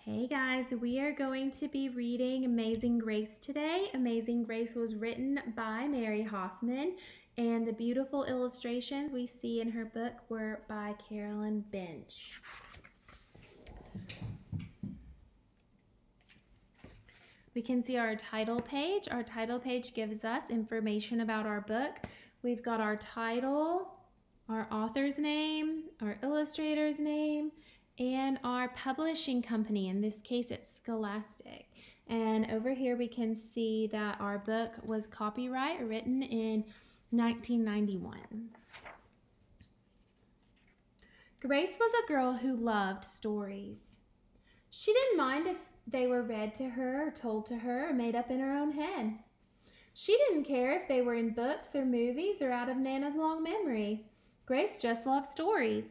Hey guys, we are going to be reading Amazing Grace today. Amazing Grace was written by Mary Hoffman, and the beautiful illustrations we see in her book were by Carolyn Bench. We can see our title page. Our title page gives us information about our book. We've got our title, our author's name, our illustrator's name, and our publishing company. In this case, it's Scholastic. And over here we can see that our book was copyright written in 1991. Grace was a girl who loved stories. She didn't mind if they were read to her or told to her or made up in her own head. She didn't care if they were in books or movies or out of Nana's long memory. Grace just loved stories.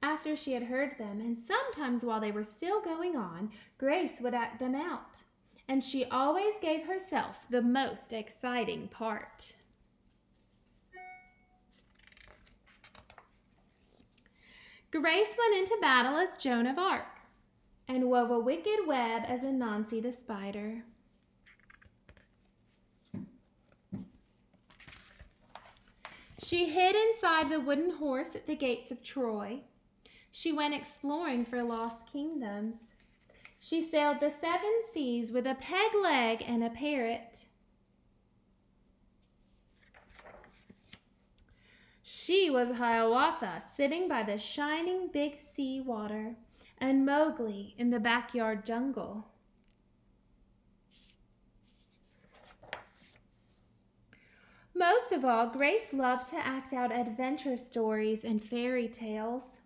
After she had heard them, and sometimes while they were still going on, Grace would act them out, and she always gave herself the most exciting part. Grace went into battle as Joan of Arc, and wove a wicked web as Anansi the spider. She hid inside the wooden horse at the gates of Troy. She went exploring for lost kingdoms. She sailed the 7 seas with a peg leg and a parrot. She was Hiawatha, sitting by the shining big sea water, and Mowgli in the backyard jungle. Most of all, Grace loved to act out adventure stories and fairy tales.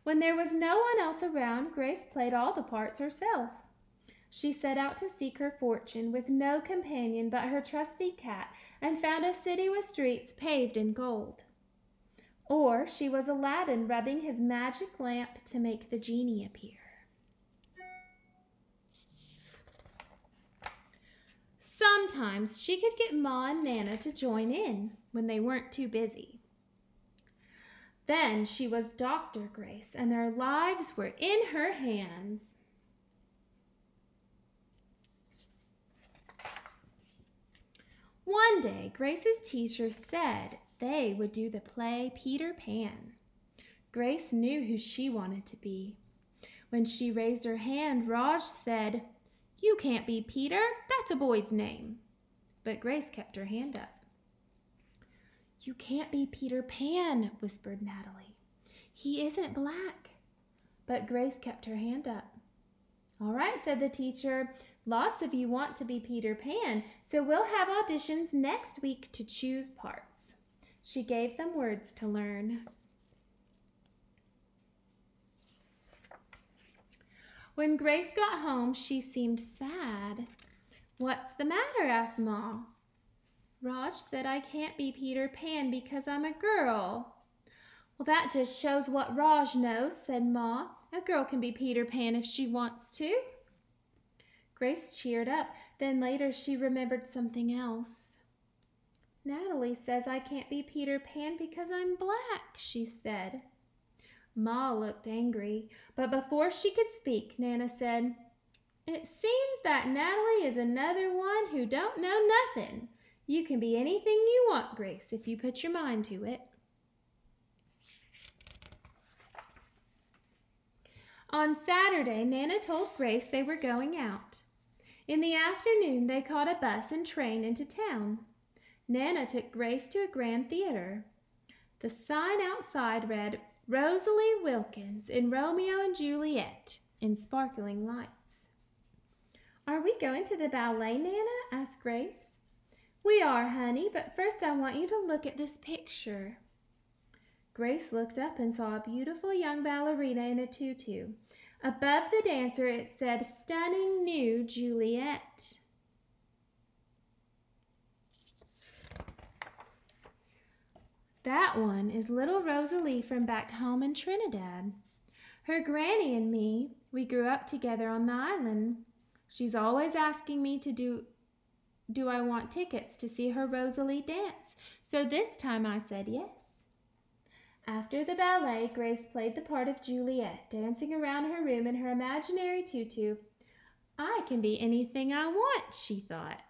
When there was no one else around, Grace played all the parts herself. She set out to seek her fortune with no companion but her trusty cat, and found a city with streets paved in gold. Or she was Aladdin rubbing his magic lamp to make the genie appear. Sometimes she could get Ma and Nana to join in when they weren't too busy. Then she was Dr. Grace, and their lives were in her hands. One day, Grace's teacher said they would do the play Peter Pan. Grace knew who she wanted to be. When she raised her hand, Raj said, "You can't be Peter, that's a boy's name." But Grace kept her hand up. "You can't be Peter Pan," whispered Natalie. "He isn't black." But Grace kept her hand up. "All right," said the teacher. "Lots of you want to be Peter Pan, so we'll have auditions next week to choose parts." She gave them words to learn. When Grace got home, she seemed sad. "What's the matter?" asked Ma. "Raj said I can't be Peter Pan because I'm a girl." "Well, that just shows what Raj knows," said Ma. "A girl can be Peter Pan if she wants to." Grace cheered up. Then later she remembered something else. "Natalie says I can't be Peter Pan because I'm black," she said. Ma looked angry, but before she could speak, Nana said, "It seems that Natalie is another one who don't know nothing. You can be anything you want, Grace, if you put your mind to it." On Saturday, Nana told Grace they were going out. In the afternoon, they caught a bus and train into town. Nana took Grace to a grand theater. The sign outside read, "Rosalie Wilkins in Romeo and Juliet," in sparkling lights. "Are we going to the ballet, Nana?" asked Grace. "We are, honey, but first I want you to look at this picture." Grace looked up and saw a beautiful young ballerina in a tutu. Above the dancer it said, "Stunning new Juliet." "That one is little Rosalie from back home in Trinidad. Her granny and me, we grew up together on the island. She's always asking me to do I want tickets to see her Rosalie dance, so this time I said yes." After the ballet, Grace played the part of Juliet, dancing around her room in her imaginary tutu. I can be anything I want, she thought.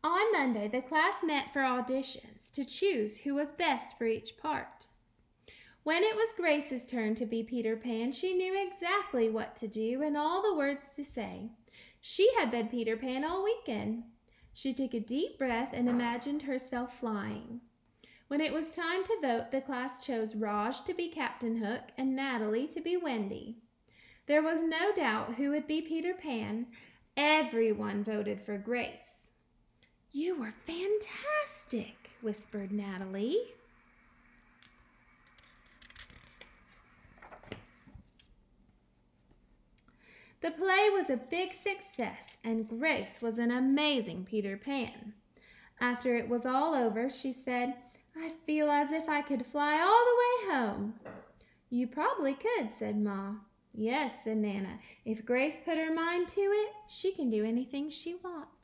On Monday, the class met for auditions to choose who was best for each part. When it was Grace's turn to be Peter Pan, she knew exactly what to do and all the words to say. She had been Peter Pan all weekend. She took a deep breath and imagined herself flying. When it was time to vote, the class chose Raj to be Captain Hook and Natalie to be Wendy. There was no doubt who would be Peter Pan. Everyone voted for Grace. "You were fantastic," whispered Natalie. The play was a big success, and Grace was an amazing Peter Pan. After it was all over, she said, "I feel as if I could fly all the way home." "You probably could," said Ma. "Yes," said Nana. "If Grace put her mind to it, she can do anything she wants."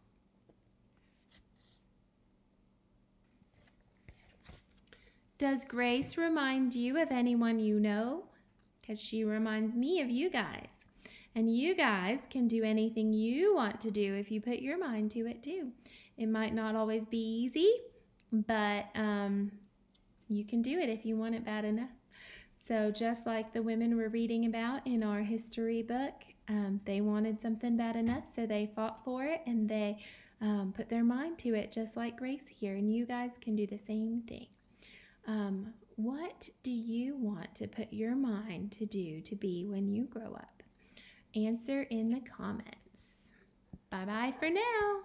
Does Grace remind you of anyone you know? Because she reminds me of you guys. And you guys can do anything you want to do if you put your mind to it too. It might not always be easy, but you can do it if you want it bad enough. So just like the women we're reading about in our history book, they wanted something bad enough, so they fought for it and they put their mind to it, just like Grace here. And you guys can do the same thing. What do you want to put your mind to do to be when you grow up? Answer in the comments. Bye-bye for now.